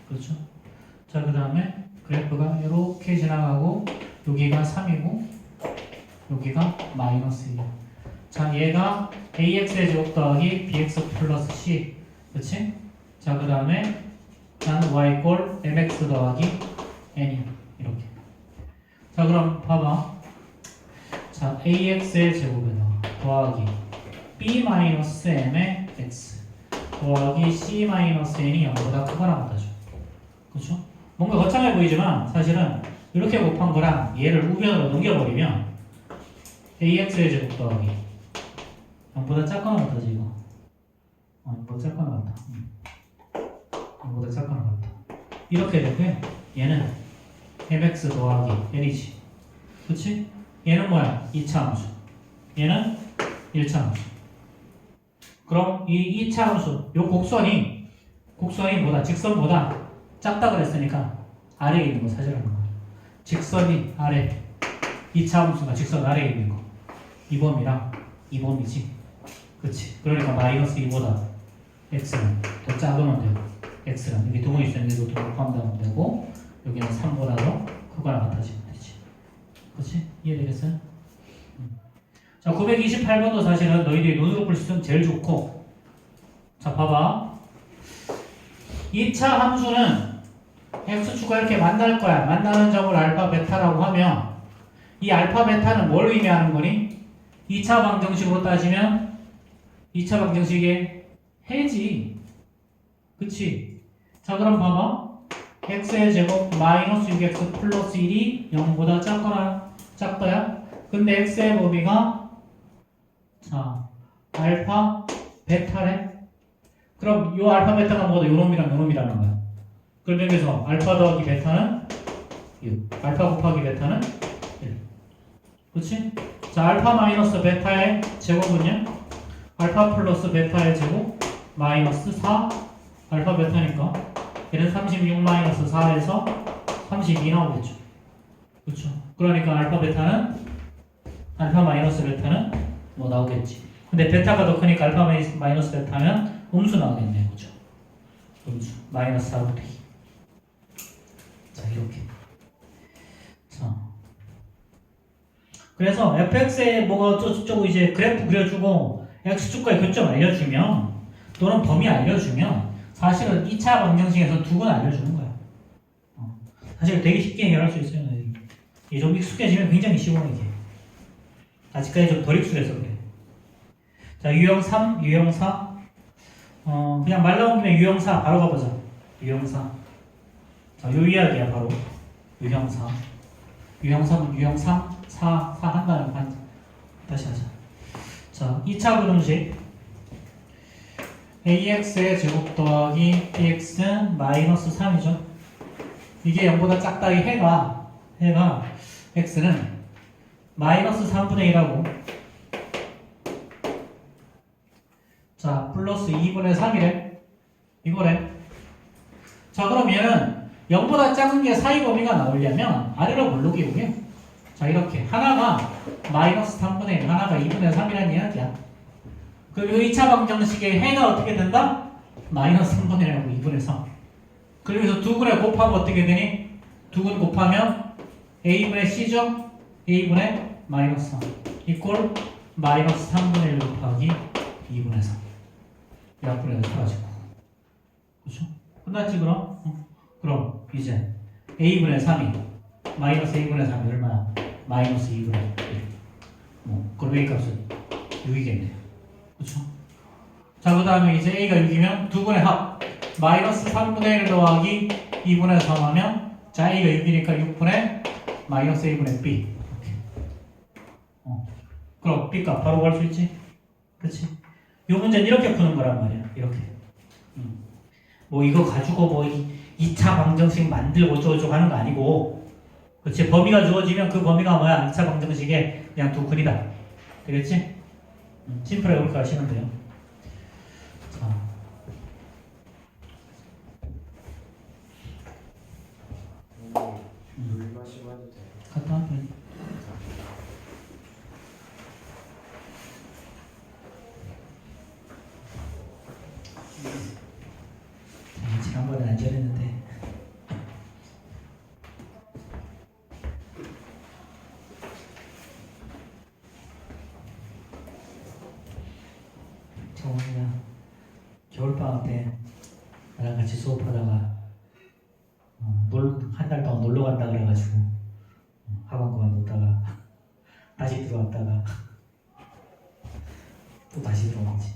그렇죠? 자, 그 다음에 그래프가 이렇게 지나가고 여기가 3이고 여기가 마이너스 2. 자, 얘가 ax의 제곱 더하기 bx 플러스 c. 그렇지? 자, 그 다음에 난 y 꼴 mx 더하기 n이 이렇게. 자, 그럼 봐봐. 자, ax의 제곱에다가 더하기 b 마이너스 m의 x 더하기 c 마이너스 n이 0보다 크거나 같다죠. 그렇죠? 뭔가 거창해 보이지만 사실은 이렇게 곱한 거랑 얘를 우변으로 넘겨버리면 ax의 제곱 더하기 0보다 작거나 같다지 이거. 0보다 작거나 같다. 0보다 작거나 같다. 이렇게 되고요. 얘는 mx 더하기 n이지. 그치? 얘는 뭐야? 2차 함수. 얘는 1차 함수. 그럼 이 2차 함수, 요 곡선이 뭐다? 직선보다 작다 그랬으니까 아래에 있는 거 찾으라는 거야. 직선이 아래, 2차 함수가 직선 아래에 있는 거. 이 범이랑 이 범이지. 그치? 그러니까 마이너스 2보다 x는 더 작으면 되고 x는 여기 두 번 있었는데 이것도 곱하면 되고 여기는 3보다 더 크거나 같아지면 되지. 그치? 이해되겠어요? 자, 928번도 사실은 너희들이 눈으로 볼 수 있으면 제일 좋고. 자, 봐봐. 2차 함수는 x축과 이렇게 만날 거야. 만나는 점을 알파 베타라고 하면 이 알파 베타는 뭘 의미하는 거니? 2차 방정식으로 따지면 2차 방정식의 해지. 그치? 자, 그럼 봐봐. x의 제곱 마이너스 6x 플러스 1이 0보다 작다야? 근데 x의 범위가 자, 알파 베타래. 그럼 요 알파 베타가 뭐다? 요놈이랑 요놈이라는 거야. 그럼 여기서 알파 더하기 베타는 6, 알파 곱하기 베타는 1. 그치? 자, 알파 마이너스 베타의 제곱은요? 알파 플러스 베타의 제곱 마이너스 4 알파 베타니까 얘는 36 마이너스 4에서 32 나오겠죠. 그쵸? 그러니까 알파 마이너스 베타는 뭐 나오겠지. 근데 베타가 더 크니까 알파 마이너스 베타면 음수 나오겠네요. 그죠? 음수 마이너스 4분의 2. 자, 이렇게. 자, 그래서 fx에 뭐가 어쩌고 이제 그래프 그려주고 x축과의 교점 알려주면 또는 범위 알려주면 사실은 2차 방정식에서 두 번 알려주는 거야. 사실 되게 쉽게 해결할 수 있어요. 이게 좀 익숙해지면 굉장히 쉬워 이게. 아직까지 좀 덜 익숙해서 그래. 자, 유형 3, 유형 4. 그냥 말 나온 김에 유형 4 바로 가보자. 유형 4. 자, 요 이야기야 바로. 유형 4. 유형 3, 유형 3, 4 한다는 반. 다시 하자. 자, 2차 부등식. ax의 제곱 더하기 bx 마이너스 3이죠. 이게 0보다 작다. 이 해가 x는 마이너스 3분의 1하고 자, 플러스 2분의 3이래. 이거래. 자, 그럼 얘는 0보다 작은 게 사이 범위가 나오려면 아래로 물르기고요. 자, 이렇게 하나가 마이너스 3분의 1, 하나가 2분의 3이라는 이야기야. 그리고 2차 방정식의 해가 어떻게 된다? 마이너스 3분의 1하고 2분의 3. 그러면서 두 근에 곱하면 어떻게 되니? 두 근 곱하면 a분의 c죠? a분의 마이너스 3 이꼴 마이너스 3분의 1 곱하기 2분의 3. 약분해서 사라지고. 그렇죠? 끝났지 그럼? 그럼 이제 a분의 3이 마이너스 a분의 3이 얼마야? 마이너스 2분의 1. 그럼 a 값은 6이겠네요. 그쵸? 자, 그 다음에 이제 A가 6이면 두 분의 합. 마이너스 3분의 1 더하기 2분의 3 하면 자, A가 6이니까 6분의 마이너스 1분의 B. 이렇게. 그럼 B 값 바로 구할 수 있지? 그치? 이 문제는 이렇게 푸는 거란 말이야. 이렇게. 뭐 이거 가지고 뭐 2차 방정식 만들고 어쩌고저쩌고 하는 거 아니고, 그치? 범위가 주어지면 그 범위가 뭐야? 2차 방정식의 그냥 두 근이다. 되겠지? 심플하게 그렇게 하시면 돼요. 자. 물 마시고 해도 돼요? 갔다 할게. 지난번에 안 저랬는데. 정원이야. 겨울방학 때 나랑 같이 수업하다가 한 달 동안 놀러 간다 그래가지고 학원 그만뒀다가 다시 들어왔다가 또 다시 들어오지.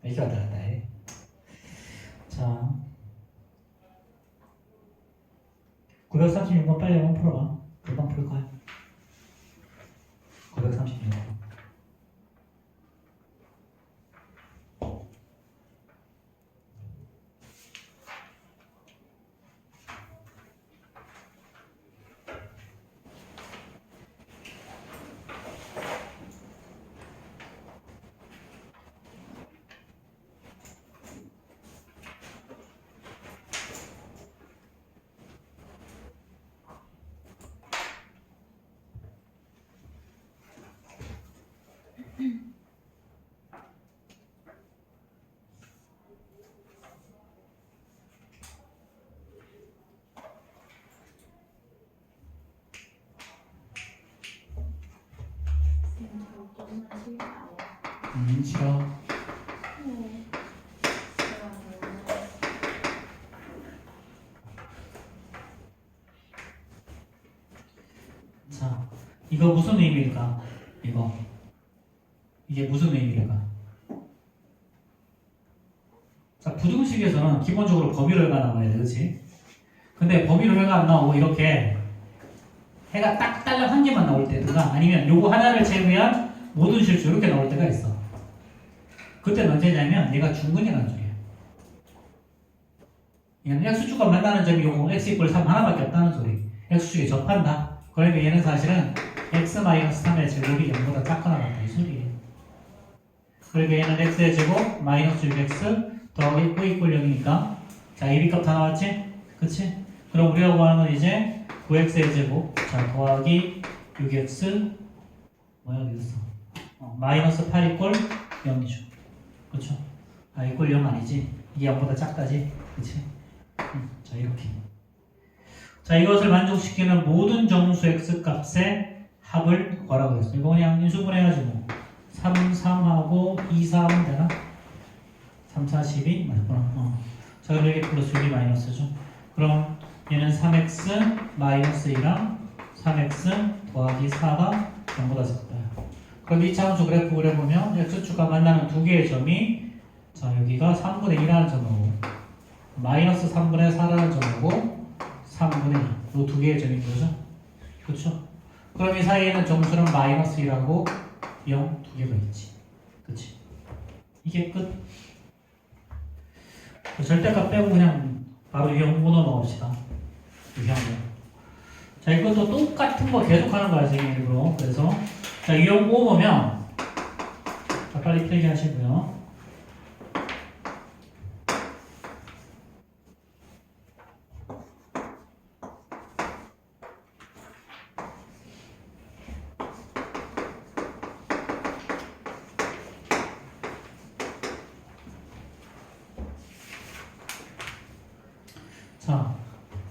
이렇게 왔다 갔다 해. 자, 936번 빨리 한번 풀어봐. 금방 풀 거야. 936번. 싫어. 자, 이거 무슨 의미일까? 이게 무슨 의미일까? 자, 부등식에서는 기본적으로 범위로가 나와야 돼, 그렇지? 근데 범위로가 안 나오고 이렇게 해가 딱 딸랑 한 개만 나올 때든가 아니면 요거 하나를 제외한 모든 실수 이렇게 나올 때가 있어. 그때는 언제냐면 얘가 중근이라는 소리야. 얘는 x축과 만나는 점이 요거 x = 3 하나밖에 없다는 소리. x축에 접한다. 그러니까 얘는 사실은 x-3의 제곱이 0보다 작거나 같다 이 소리예요. 그러니까 얘는 x의 제곱 마이너스 6x 더하기 9 = 0이니까 자, AB값 다 나왔지? 그치? 그럼 우리가 구하는 건 이제 9x의 제곱 자 더하기 6x 뭐야 어디 있어? 마이너스 8 = 0이죠. 그렇죠? 아, 이꼴 0 아니지? 이게 0보다 작다지? 그치? 자, 이렇게. 자, 이것을 만족시키는 모든 정수 x 값의 합을 구하라고 했어. 이거 그냥 인수분해가지고 3, 3하고 2, 4 하면 되나? 3, 4, 12? 맞구나. 자, 그럼 여기 플러스 6이 마이너스죠. 그럼 얘는 3x 마이너스 2랑 3x 더하기 4가 0보다 작다. 그럼 이 차함수 그래프 그려보면 x축과 만나는 두 개의 점이 자, 여기가 3분의 2라는 점하고 마이너스 3분의 4라는 점하고 3분의 2 이 두 개의 점인 거죠. 그렇죠? 그럼 이 사이에는 점수는 마이너스 1하고 0 두 개가 있지. 그치? 이게 끝. 절대값 빼고 그냥 바로 유형 5 넘어갑시다. 유형 5. 자, 이것도 똑같은 거 계속 하는 거야, 지금 일부러. 그래서 자, 유형 5 보면 자, 빨리 필기하시고요. 자,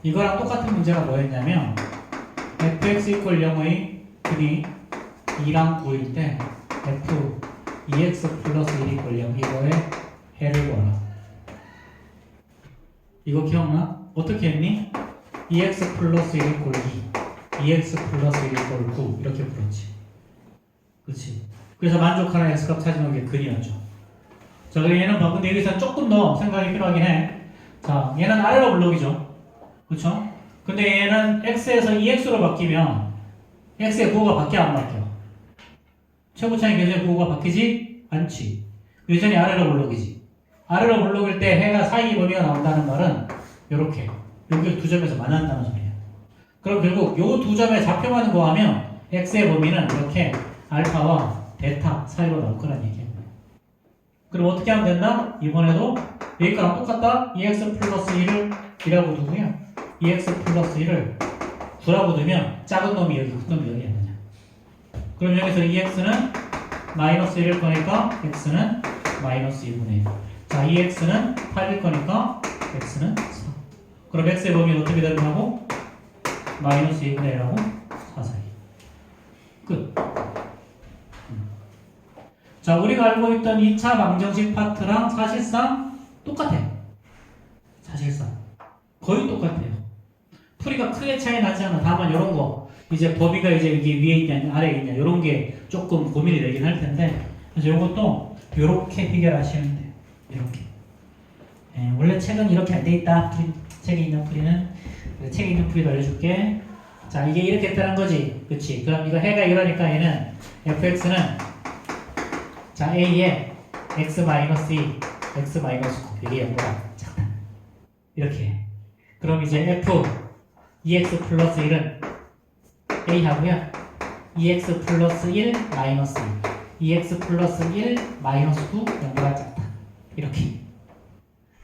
이거랑 똑같은 문제가 뭐였냐면 fx = 0의 근이 2랑 9일 때 f 2x 플러스 1 = 0 이거의 해를 구하라. 이거 기억나? 어떻게 했니? 2x 플러스 1 = 2 2x 플러스 1 = 9 이렇게 풀었지. 그치? 그래서 만족하는 x값 찾는 게 근이었죠. 자, 그럼 얘는 근데 여기서 조금 더 생각이 필요하긴 해. 자, 얘는 아래로 블록이죠. 그쵸? 근데 얘는 x에서 2x로 바뀌면 x의 구호가 바뀌어 안 바뀌어? 최고차이 계수의 구호가 바뀌지 않지. 여전히 아래로 블록이지. 아래로 블록일 때 해가 사이 범위가 나온다는 말은 요렇게 여기 두 점에서 만난다는 소리예요. 그럼 결국 요 두 점에 좌표만 구하면 x의 범위는 이렇게 알파와 베타 사이로 나올 거란 얘기예요. 그럼 어떻게 하면 된다? 이번에도 여기랑 똑같다. 2x 플러스 1을 2라고 두고요. 2x 플러스 1을 9라고 두면 작은 놈이 여기, 큰 놈이 여기 있느냐. 그럼 여기서 2x는 마이너스 1일 거니까 x는 마이너스 2분의 1. 자, 2x는 8일 거니까 x는 4. 그럼 x의 범위는 어떻게 되느냐고? 마이너스 2분의 1하고 4 사이. 끝. 자, 우리가 알고 있던 2차 방정식 파트랑 사실상 똑같아. 사실상. 거의 똑같아요. 풀이가 크게 차이 나지 않아. 다만 이런 거. 이제 범위가 이제 여기 위에 있냐, 아래에 있냐. 이런 게 조금 고민이 되긴 할 텐데. 그래서 이것도 이렇게 해결하시면 돼요. 이렇게. 예, 원래 책은 이렇게 안 돼 있다. 책에 있는 풀이는. 책에 있는 풀이도 알려줄게. 자, 이게 이렇게 뜨는 거지. 그치? 그럼 이거 해가 이러니까 얘는 fx는 자, a에 x-2, x-9 이게 0보다 작다. 이렇게. 그럼 이제 f 2x 플러스 1은 a 하고요. 2x 플러스 1 마이너스 2, 2x 플러스 1 마이너스 9 0보다 작다. 이렇게.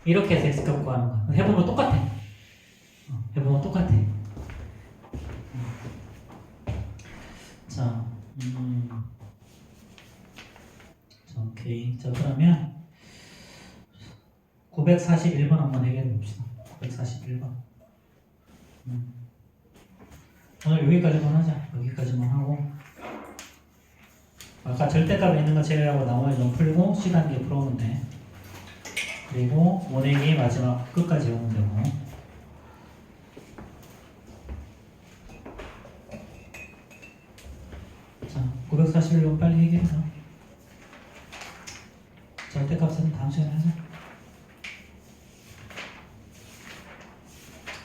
이렇게 해서 x값 구하는 거야. 해보면 똑같아. 해보면 똑같아. 자, 오케이. 자, 그러면 941번 한번 해결해 봅시다. 941번. 오늘 여기까지만 하자. 여기까지만 하고. 아까 절대값에 있는 거 제외하고 나머지 좀 풀고 시간계 풀어오면 돼. 그리고 원액이 마지막 끝까지 오면 되고. 자, 941번 빨리 해결해서. 절대값은 다음 시간에 하자.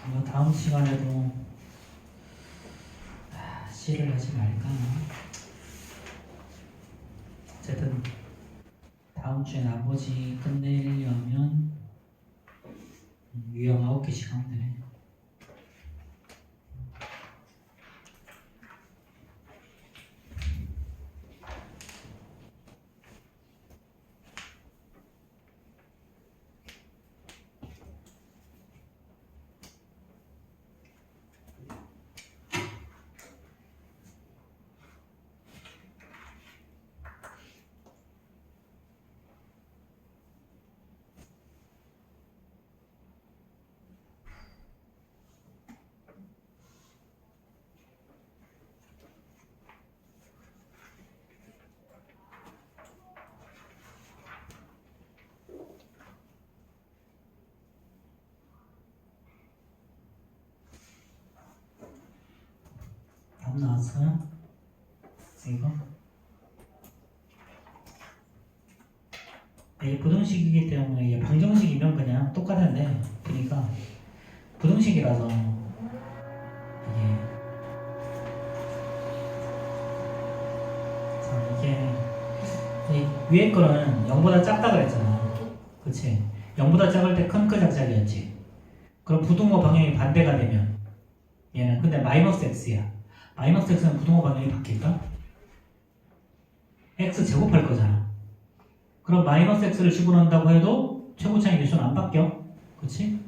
아마 다음 시간에도 C를 하지 말까. 어쨌든 다음 주에 나머지 끝내려면 유형 9개씩 하면 되네. 답 나왔어요? 이거? 이게 부등식이기 때문에 이게 방정식이면 그냥 똑같은데, 그러니까 부등식이라서 이게 자, 이게 이 위에 거는 0보다 작다 그랬잖아. 그치? 0보다 작을 때 큰 거 작작이었지. 그럼 부등호 방향이 반대가 되면 얘는 근데 마이너스 x야. 마이너스 x는 부등호 방향이 바뀔까? x 제곱할 거잖아. 그럼 마이너스 x를 집어넣는다고 해도 최고차이 계수는 안 바뀌어. 그치?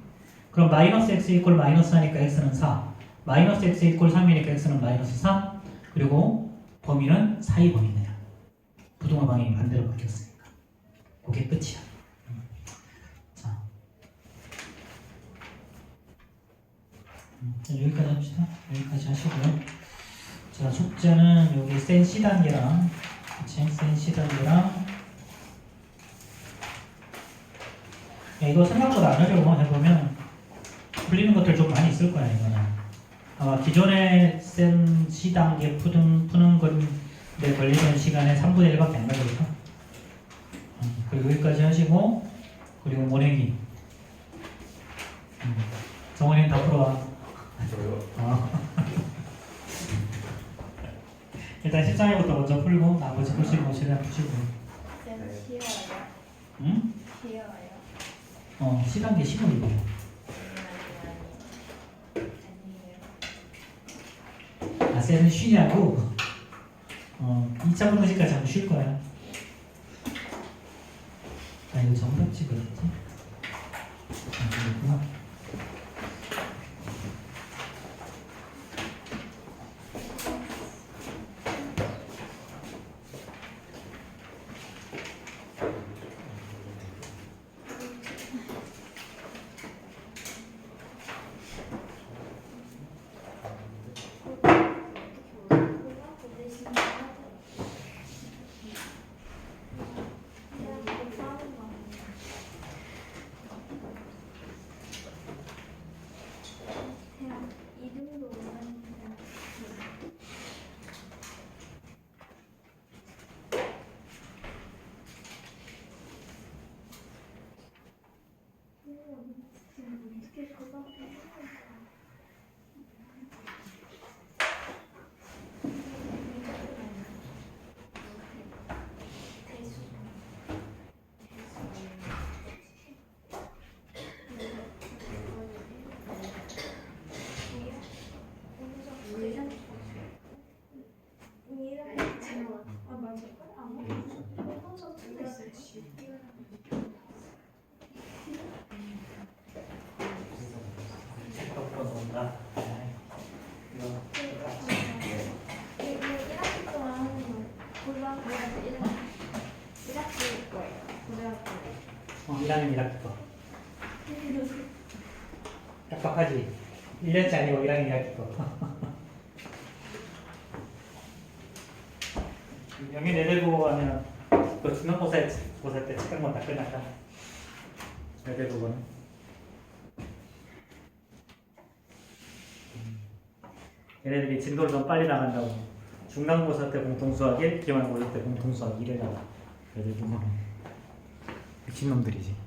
그럼 마이너스 x 이퀄 마이너스 하니까 x는 4. 마이너스 x 이퀄 3이니까 x는 마이너스 3. 그리고 범위는 사이 범위네요. 부등호 방향이 반대로 바뀌었으니까. 그게 끝이야. 자, 여기까지 합시다. 여기까지 하시고요. 자, 숙제는 여기 센 C 단계랑, 그치? 센 C 단계랑, 이거 생각보다 안 하려고 해보면 풀리는 것들 좀 많이 있을 거야, 이거는. 아마 기존에 센 C 단계 푸는 건 내 걸리는 시간의 3분의 1밖에 안 걸릴까? 그리고 여기까지 하시고 그리고 모내기. 정원이는 다 풀어와. 저요? 일단 13회부터 먼저 풀고 나머지 푸시고 최대한 푸시고. 쌤 쉬워요. 응? 쉬워요. 시간 게 시간이 뭐야? 아니에요. 아, 쌤은 쉬냐고? 2차 분모식까지 하면 쉴 거야. 아, 이거 정답지 그랬지? 그렇구나. 일하는 1학기 거. 빡빡하지? 1년치 아니고 1학년 1학기 거. 여기 내대고 하면 그 중간고사 때 책강만 다 끝났다. 내대고는. 얘네들이 진도를 좀 빨리 나간다고. 중간고사 때 공통수학 1, 기말고사 때 공통수학 1을 나가. 얘들 보면 미친놈들이지.